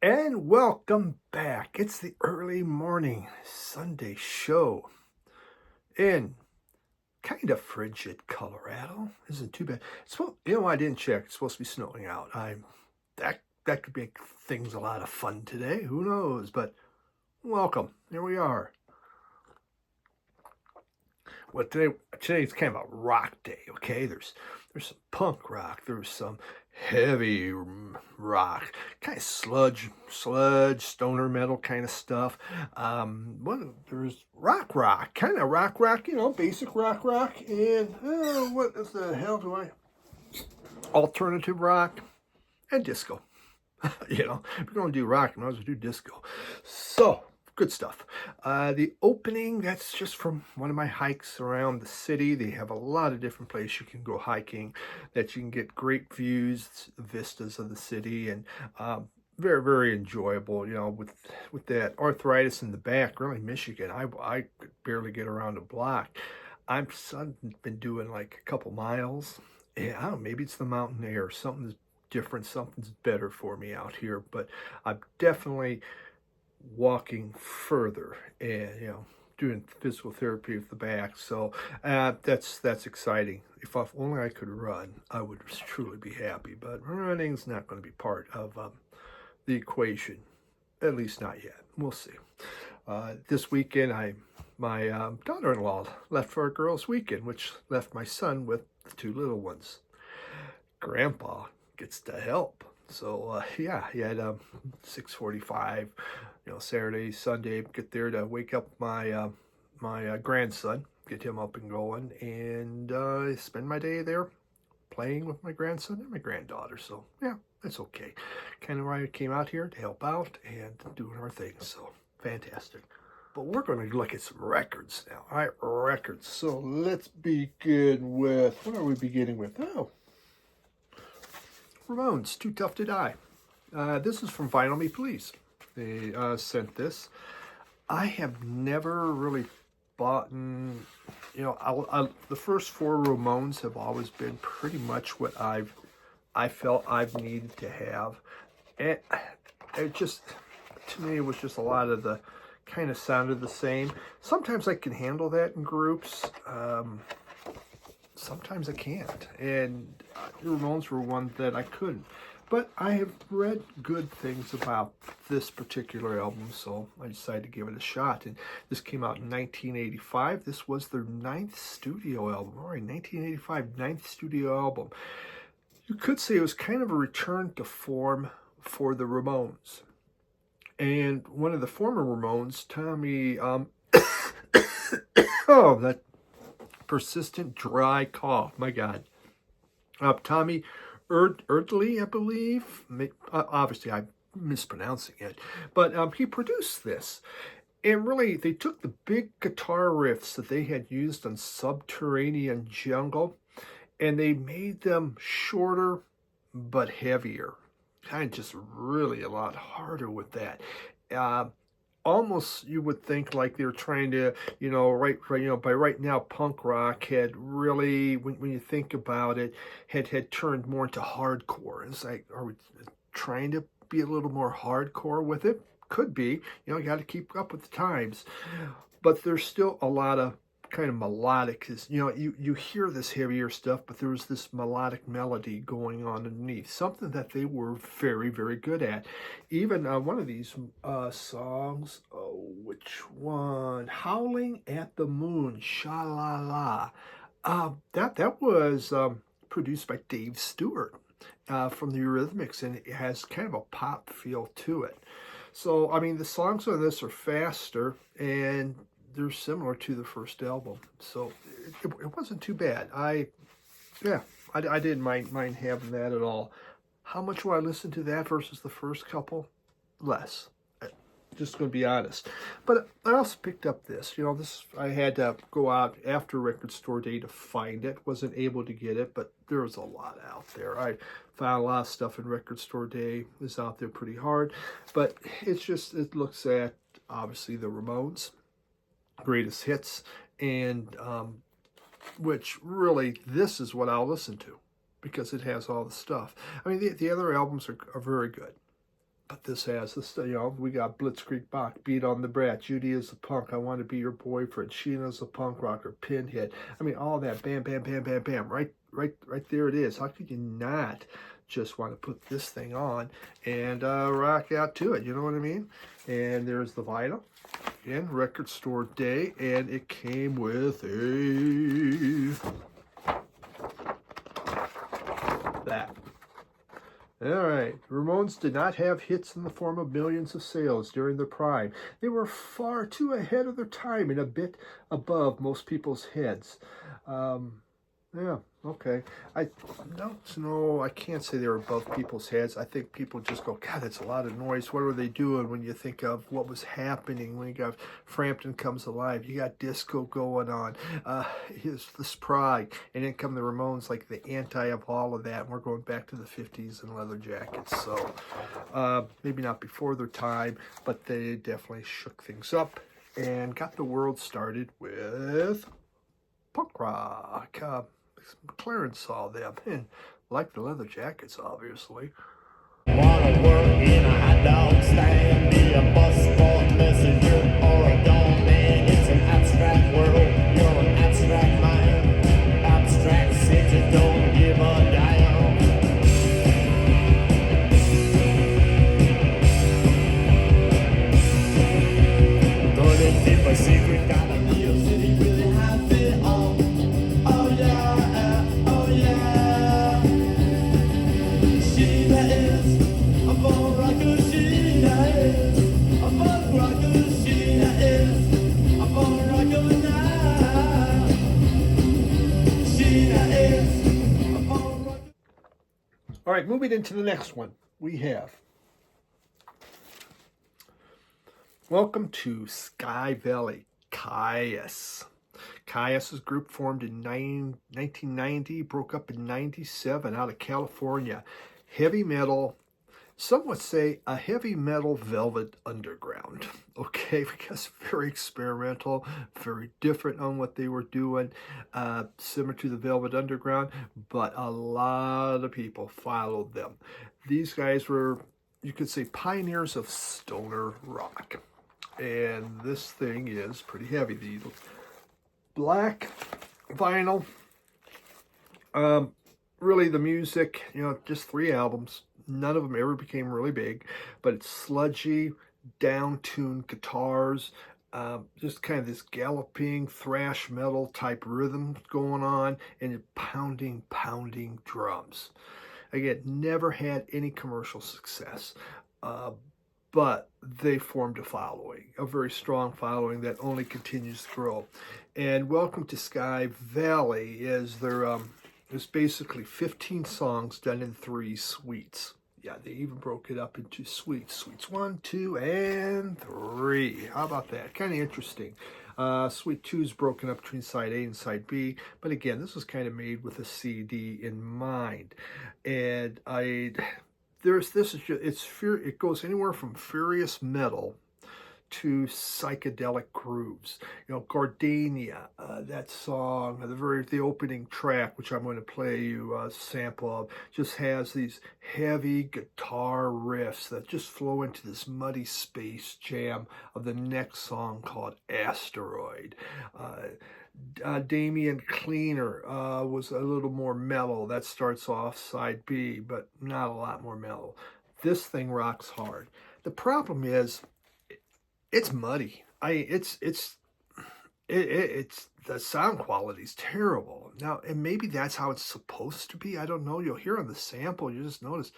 And welcome back. It's the early morning Sunday show in kind of frigid Colorado. Isn't too bad. I didn't check. It's supposed to be snowing out. That could make things a lot of fun today. Who knows? But welcome. Here we are. Well, today's kind of a rock day. Okay, there's some punk rock. There's some heavy rock, kind of sludge, stoner metal kind of stuff. There's kind of rock. Basic rock. And what is the hell do I? Alternative rock and disco. If you're going to do rock, you might as well do disco. So, good stuff. The opening, that's just from one of my hikes around the city. They have a lot of different places you can go hiking that you can get great views, vistas of the city, and very, very enjoyable. With that arthritis in the back, really Michigan, I could barely get around a block. I've been doing like a couple miles. Yeah, I don't know, maybe it's the mountain air. Something's different, something's better for me out here, but I'm definitely walking further and doing physical therapy with the back. So that's exciting. If only I could run, I would truly be happy, but running's not going to be part of the equation, at least not yet. We'll see. This weekend my daughter-in-law left for a girls' weekend, which left my son with the two little ones. Grandpa gets to help. So he had 6:45, Saturday, Sunday, get there to wake up my grandson, get him up and going, and spend my day there playing with my grandson and my granddaughter. So yeah, that's okay. Kind of why I came out here to help out and doing our thing. So fantastic. But we're going to look at some records now. All right, records. So let's begin with, what are we beginning with? Oh, Ramones, Too Tough to Die. This is from Vinyl Me Please. They sent this. I have never really bought, the first four Ramones have always been pretty much what I felt I've needed to have. And it just, to me, it was just a lot of the kind of sounded the same. Sometimes I can handle that in groups. Sometimes I can't. And the Ramones were one that I couldn't. But I have read good things about this particular album, so I decided to give it a shot. And this came out in 1985. This was their ninth studio album. All right, 1985, ninth studio album. You could say it was kind of a return to form for the Ramones. And one of the former Ramones, Tommy, oh, that persistent dry cough, my God. Tommy Erdley, I believe. Obviously, I'm mispronouncing it. But he produced this. And really, they took the big guitar riffs that they had used on Subterranean Jungle, and they made them shorter but heavier. Kind of just really a lot harder with that. Almost you would think like they were trying to, by right now, punk rock had really, when you think about it, had turned more into hardcore. It's like, are we trying to be a little more hardcore with it? Could be. You got to keep up with the times. But there's still a lot of kind of melodic, because you hear this heavier stuff, but there was this melodic melody going on underneath, something that they were very, very good at. Even one of these songs, which one? Howling at the Moon, Sha-La-La. That was produced by Dave Stewart from the Eurythmics, and it has kind of a pop feel to it. So, I mean, the songs on this are faster, and they're similar to the first album, so it wasn't too bad. I didn't mind having that at all. How much will I listen to that versus the first couple? Less. Just going to be honest. But I also picked up this. This I had to go out after Record Store Day to find it. Wasn't able to get it, but there was a lot out there. I found a lot of stuff in Record Store Day. It's out there pretty hard, but it looks at obviously the Ramones greatest hits, and which really, this is what I'll listen to because it has all the stuff. I mean, the other albums are very good. But this has this, we got Blitzkrieg Bach, Beat on the Brat, Judy is a punk, I want to be your boyfriend, Sheena's a punk rocker, Pinhead. I mean, all that, bam, bam, bam, bam, bam, right there it is. How could you not just want to put this thing on and rock out to it? You know what I mean? And there's the vinyl. Again, record store day, and it came with that. All right, Ramones did not have hits in the form of millions of sales during their prime. They were far too ahead of their time and a bit above most people's heads. Yeah, okay. I can't say they're above people's heads. I think people just go, God, that's a lot of noise. What were they doing when you think of what was happening? When you got Frampton Comes Alive, you got disco going on, this pride, and then come the Ramones, like the anti of all of that. And we're going back to the 50s and leather jackets. So maybe not before their time, but they definitely shook things up and got the world started with punk rock. McLaren saw them and liked the leather jackets, obviously. Wanna work in a hot dog stand, be a bus sport messenger or a doorman. It's an abstract world, you're an abstract mind. Abstract cities don't give a damn. Going deep a secret, got a real city, really have it all. Oh yeah, oh yeah. She that is a bone rocker, she that is a bone rocker, she that is a bone rocker now. She that is a bone rocker. All right, moving into the next one, we have Welcome to Sky Valley, Kyuss. Kyuss's group formed in 1990, broke up in 97 out of California. Heavy metal, some would say a heavy metal velvet underground, okay, because very experimental, very different on what they were doing, similar to the Velvet Underground, but a lot of people followed them. These guys were, you could say, pioneers of stoner rock. And this thing is pretty heavy. The black vinyl, really the music, just 3 albums. None of them ever became really big, but it's sludgy, down-tuned guitars, just kind of this galloping thrash metal type rhythm going on, and pounding drums. Again, never had any commercial success. But they formed a following, a very strong following that only continues to grow. And Welcome to Sky Valley is their, it's basically 15 songs done in 3 suites. Yeah, they even broke it up into suites. Suites 1, 2, and 3. How about that? Kind of interesting. Suite 2 is broken up between side A and side B, but again, this was kind of made with a CD in mind. And it goes anywhere from furious metal to psychedelic grooves. Gardenia, that song, the opening track, which I'm going to play you a sample of, just has these heavy guitar riffs that just flow into this muddy space jam of the next song called Asteroid. Damien Cleaner was a little more mellow. That starts off side B, but not a lot more mellow. This thing rocks hard. The problem is, it's muddy. It's the sound quality is terrible. Now, and maybe that's how it's supposed to be. I don't know. You'll hear on the sample, you just notice,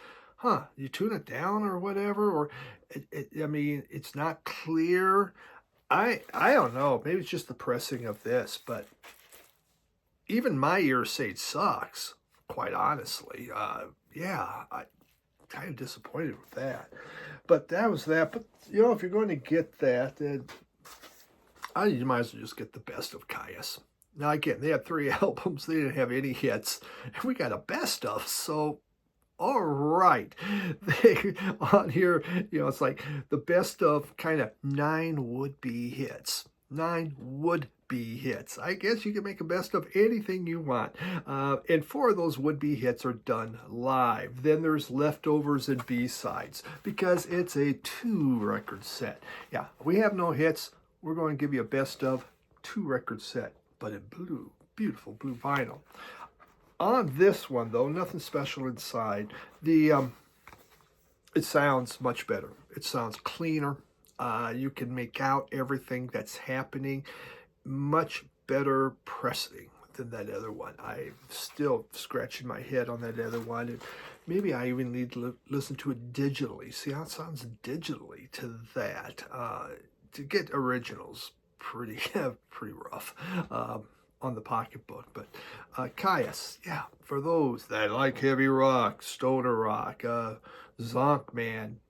you tune it down or whatever, or it's not clear. I don't know. Maybe it's just the pressing of this, but even my ears say it sucks, quite honestly. Yeah, I'm kind of disappointed with that. But that was that. But, if you're going to get that, then you might as well just get the best of Kyuss. Now, again, they had 3 albums. They didn't have any hits. And we got a best of, so... All right, on here, it's like the best of kind of 9 would-be hits. 9 would-be hits. I guess you can make a best of anything you want. And 4 of those would-be hits are done live. Then there's leftovers and B-sides because it's a 2-record set. Yeah, we have no hits. We're going to give you a best of 2-record set, but in blue, beautiful blue vinyl. On this one, though, nothing special inside. It sounds much better. It sounds cleaner. You can make out everything that's happening. Much better pressing than that other one. I'm still scratching my head on that other one. And maybe I even need to listen to it digitally. See how it sounds digitally to that. To get originals, pretty rough on the pocketbook. But Kyuss, yeah, for those that like heavy rock, stoner rock, Zonk Man,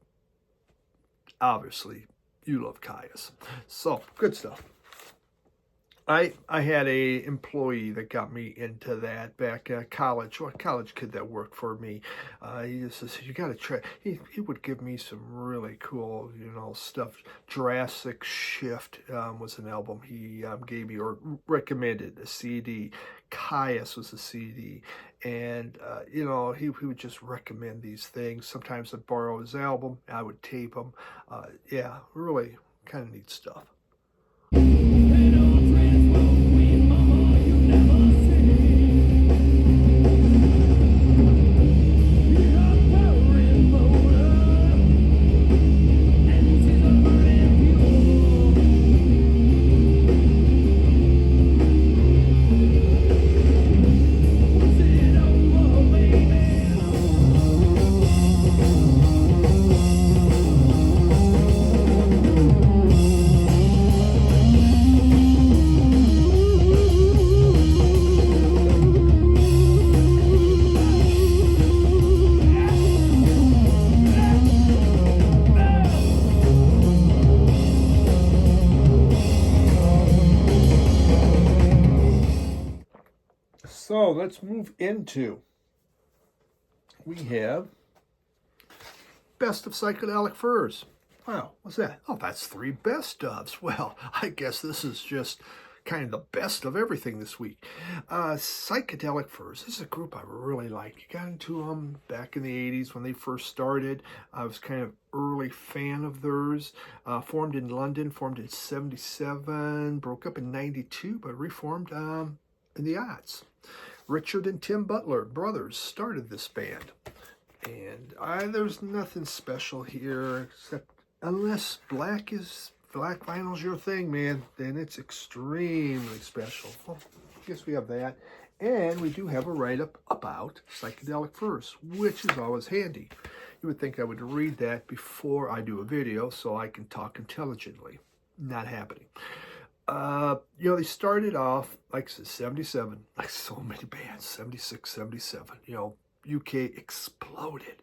obviously you love Kyuss. So good stuff. I had a employee that got me into that back at college. Well, a college kid that worked for me. He just says, you got to try. He would give me some really cool, stuff. Jurassic Shift was an album he gave me or recommended, a CD. Kyuss was a CD. And, he would just recommend these things. Sometimes I'd borrow his album. I would tape him. Yeah, really kind of neat stuff. So let's move into, we have Best of Psychedelic Furs. Wow, what's that? Oh, that's 3 best ofs. Well, I guess this is just kind of the best of everything this week. Psychedelic Furs, this is a group I really like. You got into them back in the 80s when they first started. I was kind of early fan of theirs. Formed in London, formed in 77, broke up in 92, but reformed in the aughts. Richard and Tim Butler, brothers, started this band. And there's nothing special here, except unless black vinyl's your thing, man, then it's extremely special. Well, I guess we have that. And we do have a write-up about Psychedelic Furs, which is always handy. You would think I would read that before I do a video so I can talk intelligently. Not happening. They started off, like I said, 77, like so many bands, 76, 77, UK exploded.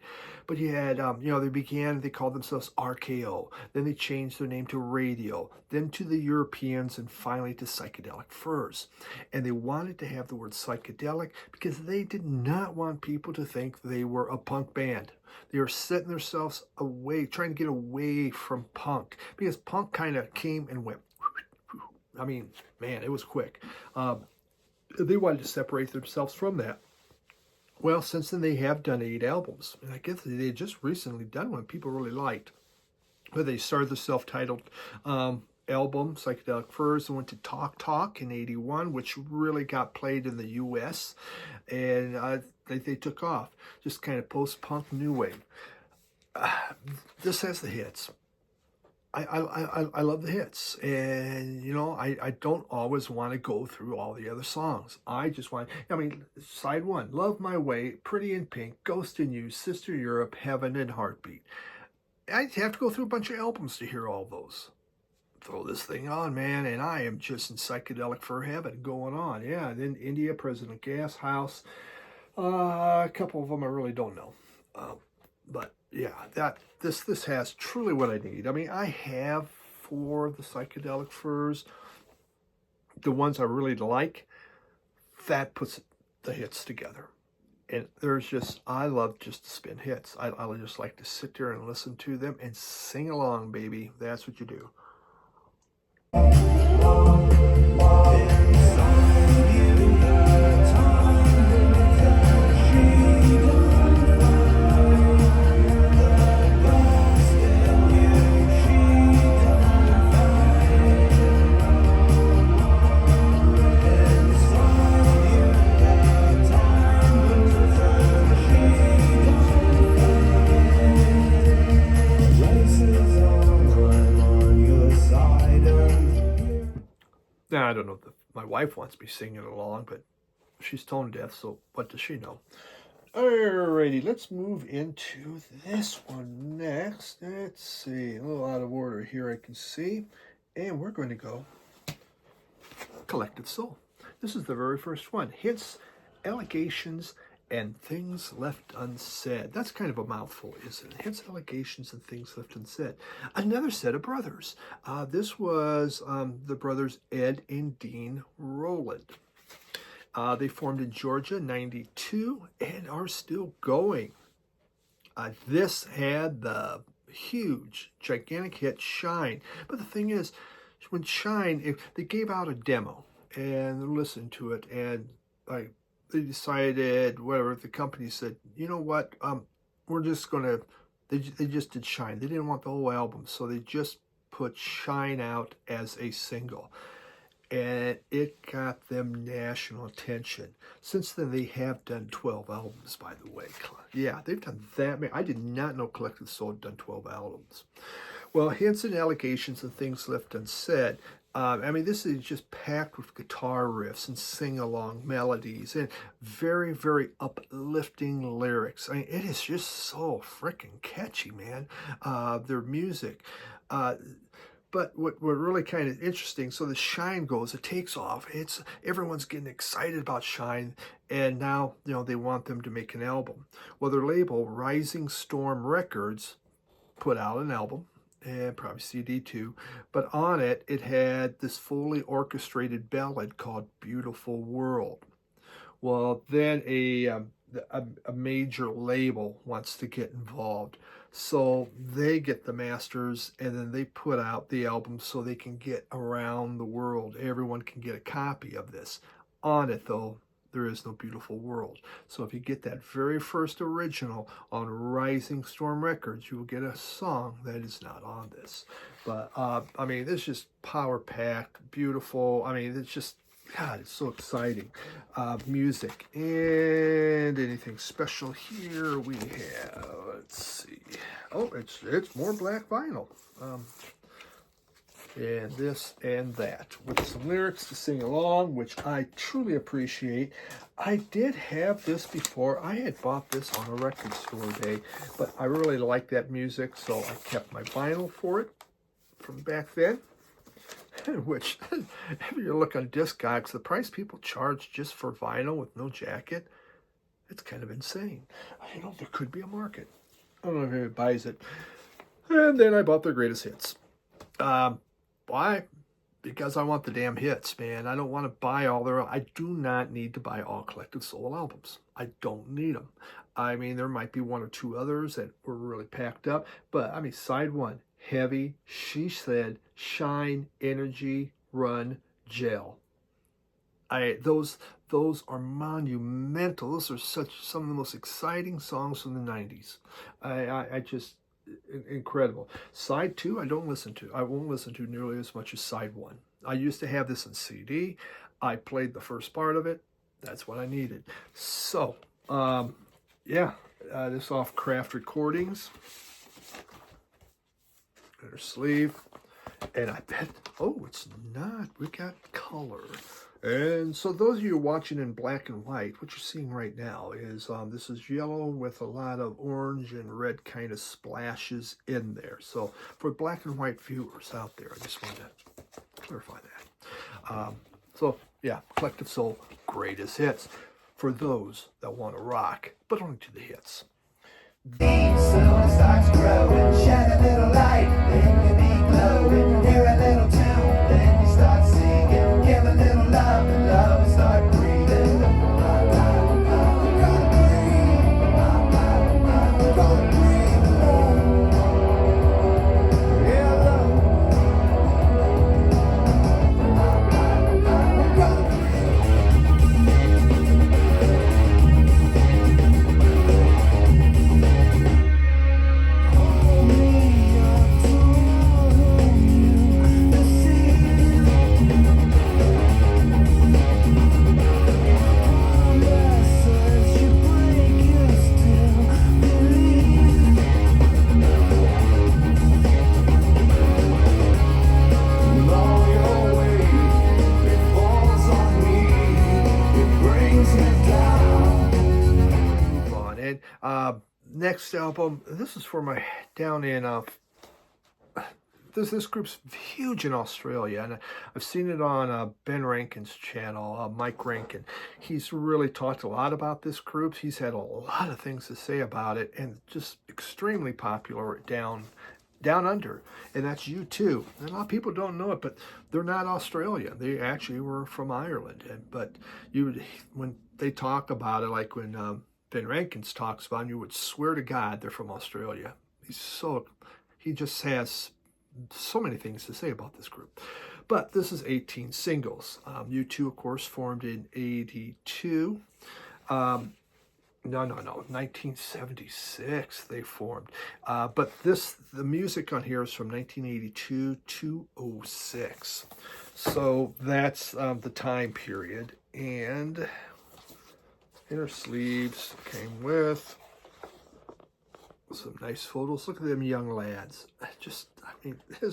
But you had, they called themselves RKO. Then they changed their name to Radio, then to the Europeans, and finally to Psychedelic Furs. And they wanted to have the word psychedelic because they did not want people to think they were a punk band. They were setting themselves away, trying to get away from punk, because punk kind of came and went. I mean, man, it was quick. They wanted to separate themselves from that. Well, since then, they have done 8 albums. And I guess they had just recently done one people really liked. But they started the self-titled album, Psychedelic Furs, and went to Talk Talk in 81, which really got played in the U.S. And they took off. Just kind of post-punk new wave. This has the hits. I love the hits, and I don't always want to go through all the other songs. I just want, side 1, Love My Way, Pretty in Pink, Ghost in You, Sister Europe, Heaven, and Heartbeat. I have to go through a bunch of albums to hear all those. Throw this thing on, man, and I am just in psychedelic for heaven going on. Yeah, and then India, President Gas House, a couple of them I really don't know, but yeah, this has truly what I need. I mean, I have 4 of the Psychedelic Furs, the ones I really like. That puts the hits together. And I love just to spin hits. I just like to sit there and listen to them and sing along, baby. That's what you do. Now, I don't know if my wife wants me singing along, but she's tone deaf, so what does she know? Alrighty, let's move into this one next. Let's see, a little out of order here, I can see. And we're going to go Collective Soul. This is the very first one. Hits, allegations, and things left unsaid. That's kind of a mouthful, isn't it? Hits, allegations, and things left unsaid. Another set of brothers. This was the brothers Ed and Dean Rowland. They formed in Georgia in '92 and are still going. This had the huge, gigantic hit Shine. But the thing is, when Shine, they gave out a demo and listened to it, and they decided, whatever, the company said, you know what, we're just going to, they just did Shine. They didn't want the whole album, so they just put Shine out as a single. And it got them national attention. Since then, they have done 12 albums, by the way. Yeah, they've done that many. I did not know Collective Soul had done 12 albums. Well, Hints and Allegations and Things Left Unsaid. I mean, this is just packed with guitar riffs and sing-along melodies and very, very uplifting lyrics. I mean, it is just so freaking catchy, man. Their music. But what really kind of interesting, so the Shine goes, it takes off. Everyone's getting excited about Shine, and now, they want them to make an album. Well, their label, Rising Storm Records, put out an album, and probably CD too, but on it, it had this fully orchestrated ballad called Beautiful World. Well, then a major label wants to get involved. So they get the masters, and then they put out the album so they can get around the world. Everyone can get a copy of this. On it, though, there is no Beautiful World. So if you get that very first original on Rising Storm Records, you will get a song that is not on this. But, I mean, this is just power-packed, beautiful. I mean, it's just, God, it's so exciting. Music. And anything special here we have, let's see. Oh, it's more black vinyl. And this and that, with some lyrics to sing along, which I truly appreciate. I did have this before. I had bought this on a record store day, but I really like that music, so I kept my vinyl for it from back then. Which, if you look on Discogs, the price people charge just for vinyl with no jacket, it's kind of insane. There could be a market. I don't know if anybody buys it. And then I bought their greatest hits. Why? Because I want the damn hits, man. I don't want to buy all their... I do not need to buy all Collective Soul albums. I don't need them. I mean, there might be one or two others that were really packed up, but, I mean, side one, Heavy, She Said, Shine, Energy, Run, Gel. Those are monumental. Those are some of the most exciting songs from the 90s. I just... incredible. Side 2, I won't listen to nearly as much as side 1. I used to have this on CD. I played the first part of it. That's what I needed. So, yeah, this off Craft Recordings. Their sleeve. And I bet, oh, it's not. We got color. And so those of you watching in black and white, what you're seeing right now is this is yellow with a lot of orange and red kind of splashes in there. So for black and white viewers out there, I just wanted to clarify that. So yeah, Collective Soul, greatest hits for those that want to rock, but only to the hits. The sun starts growing, shine a little light, then you be glowing, hear a little tune, then you start singing, give a little love, and love will start breathing. We're gonna breathe, we're gonna breathe alone. Yeah, love. We're gonna breathe. next album, this is for my down in this group's huge in Australia, and I've seen it on Ben Rankin's channel, Mike Rankin. He's really talked a lot about this group. He's had a lot of things to say about it, and just extremely popular down under, and that's U2. And a lot of people don't know it, but they're not Australian. They actually were from Ireland. But when they talk about it, like when Ben Rankins talks about it, you would swear to God they're from Australia. He just has so many things to say about this group. But this is 18 singles. U2, of course, formed in 82. No, 1976 they formed. But the music on here is from 1982 to 06. So that's the time period. And inner sleeves came with some nice photos. Look at them young lads. They're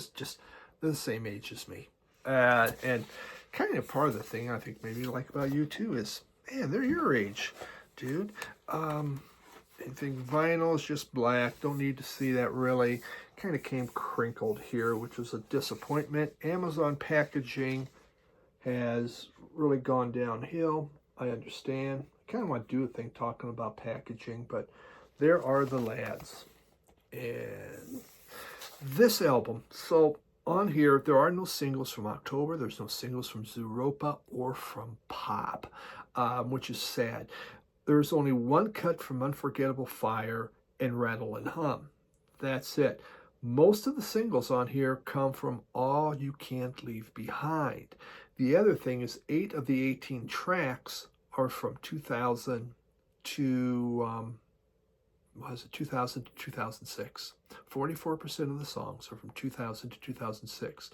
the same age as me. And kind of part of the thing I think maybe like about U2 is, man, they're your age, dude. Anything vinyl is just black. Don't need to see that really. Kind of came crinkled here, which was a disappointment. Amazon packaging has really gone downhill. I understand. I kind of want to do a thing talking about packaging, but there are the lads. And this album, so on here, there are no singles from October. There's no singles from Zooropa or from Pop, which is sad. There's only one cut from Unforgettable Fire and Rattle and Hum. That's it. Most of the singles on here come from All You Can't Leave Behind. The other thing is 8 of the 18 tracks are from 2000 to 2000 to 2006. 44% of the songs are from 2000 to 2006.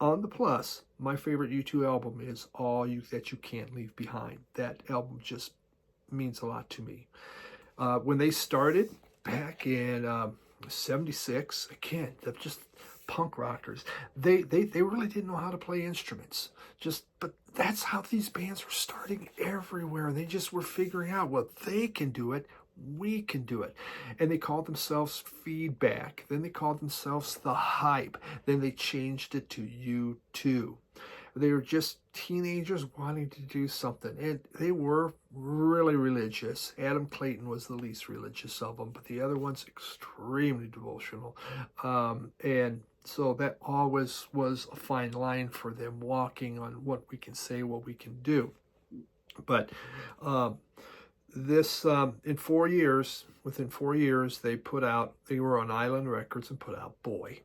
On the plus, my favorite U2 album is All That You Can't Leave Behind. That album just means a lot to me. When they started back in 76, again, they're just punk rockers. They really didn't know how to play instruments. But that's how these bands were starting everywhere. They just were figuring out, well, they can do it, we can do it. And they called themselves Feedback. Then they called themselves The Hype. Then they changed it to U2. They were just teenagers wanting to do something. And they were really religious. Adam Clayton was the least religious of them, but the other one's extremely devotional. And so that always was a fine line for them, walking on what we can say, what we can do. But within 4 years, they were on Island Records and put out Boy.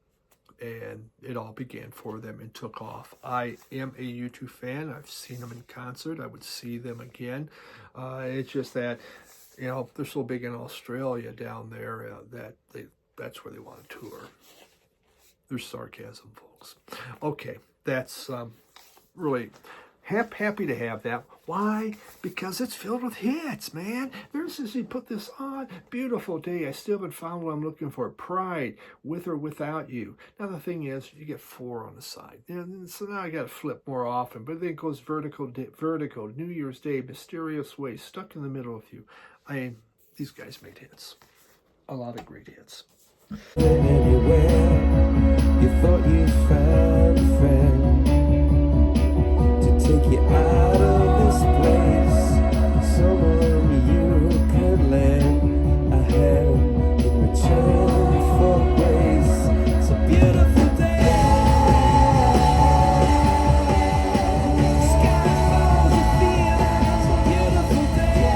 And it all began for them and took off. I am a U2 fan. I've seen them in concert. I would see them again. It's just that, they're so big in Australia down there that's where they want to tour. There's sarcasm, folks. Okay, that's really happy to have that. Why? Because it's filled with hits, man. You put this on. Beautiful Day. I still haven't found what I'm looking for. Pride. With or Without You. Now the thing is, you get 4 on the side. So now I got to flip more often. But then it goes Vertigo, New Year's Day, Mysterious Way, Stuck in the Middle with You. These guys made hits. A lot of great hits. Anywhere you thought you found a friend to take you out of this place, someone you could lend a hand in return for grace. It's a beautiful day. The sky falls, you feel it's a beautiful day.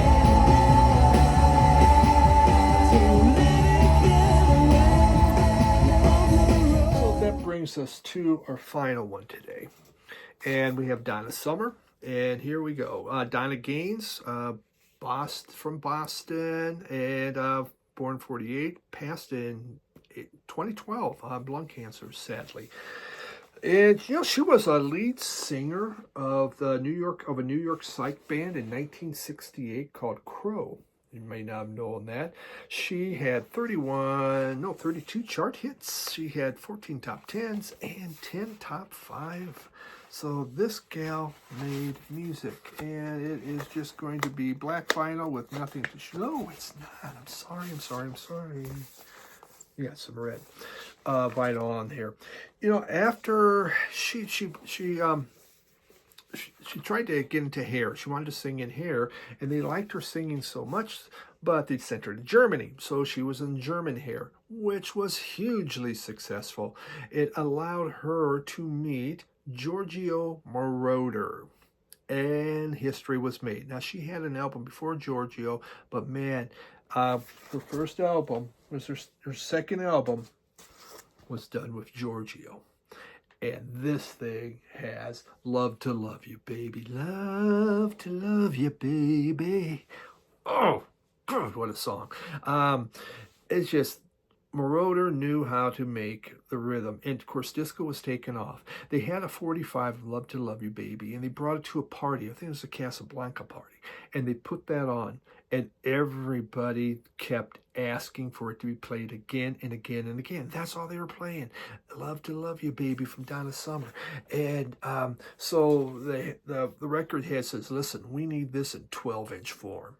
So let it get away. So that brings us to our final one today. And we have Donna Summer. And here we go. Donna Gaines, from Boston, and born 48, passed in 2012 on lung cancer, sadly. And she was a lead singer of a New York psych band in 1968 called Crow. You may not have known that. She had 32 chart hits. She had 14 top 10s and 10 top 5 So this gal made music, and it is just going to be black vinyl with nothing to show. No, it's not. I'm sorry. You got some red vinyl on here. You know, after she tried to get into hair. She wanted to sing in hair, and they liked her singing so much, but they sent her to Germany. So she was in German hair, which was hugely successful. It allowed her to meet Giorgio Moroder, and history was made. Now, she had an album before Giorgio, but man, her first album was her second album was done with Giorgio. And this thing has Love to Love You, Baby. Love to Love You, Baby. Oh, God, what a song. It's just, Moroder knew how to make the rhythm. And, of course, disco was taken off. They had a 45, Love to Love You, Baby, and they brought it to a party. I think it was a Casablanca party. And they put that on. And everybody kept asking for it to be played again and again and again. That's all they were playing. Love to Love You, Baby from Donna Summer. And so the record head says, listen, we need this in 12-inch form.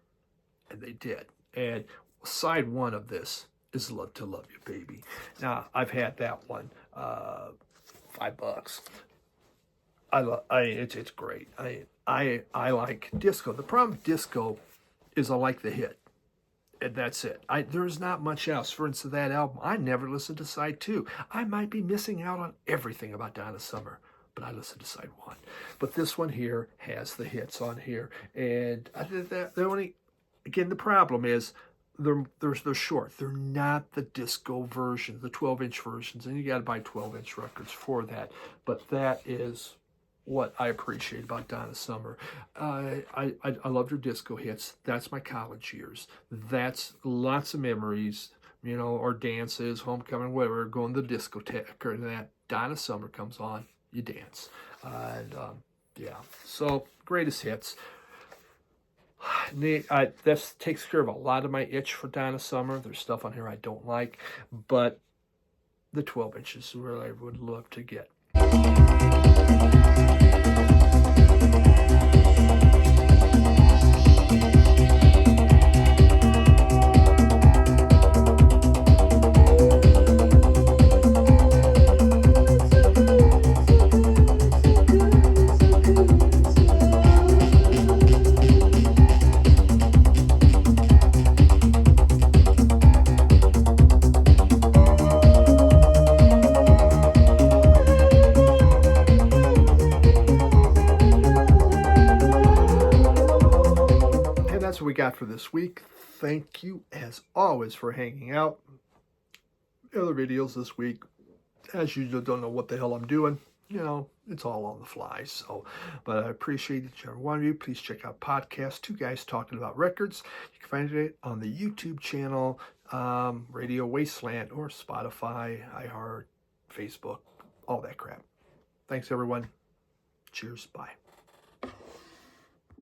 And they did. And side one of this is Love to Love You, Baby. Now, I've had that one, $5. It's great. I like disco. The problem with disco is I like the hit, and that's it. There's not much else. For instance, that album, I never listened to side 2. I might be missing out on everything about Donna Summer, but I listened to side 1. But this one here has the hits on here, and the problem is they're short. They're not the disco version, the 12-inch versions, and you got to buy 12-inch records for that. But that is what I appreciate about Donna Summer. I loved her disco hits. That's my college years. That's lots of memories, you know, or dances, homecoming, whatever, going to the discotheque or that. Donna Summer comes on, you dance. And yeah, so greatest hits. That takes care of a lot of my itch for Donna Summer. There's stuff on here I don't like, but the 12 inches is where I would love to get. That's what we got for this week. Thank you, as always, for hanging out. Other videos this week, as usual, don't know what the hell I'm doing. You know, it's all on the fly. So, but I appreciate each and every one of you. Please check out podcast, Two Guys Talking About Records. You can find it on the YouTube channel, Radio Wasteland, or Spotify, iHeart, Facebook, all that crap. Thanks, everyone. Cheers. Bye.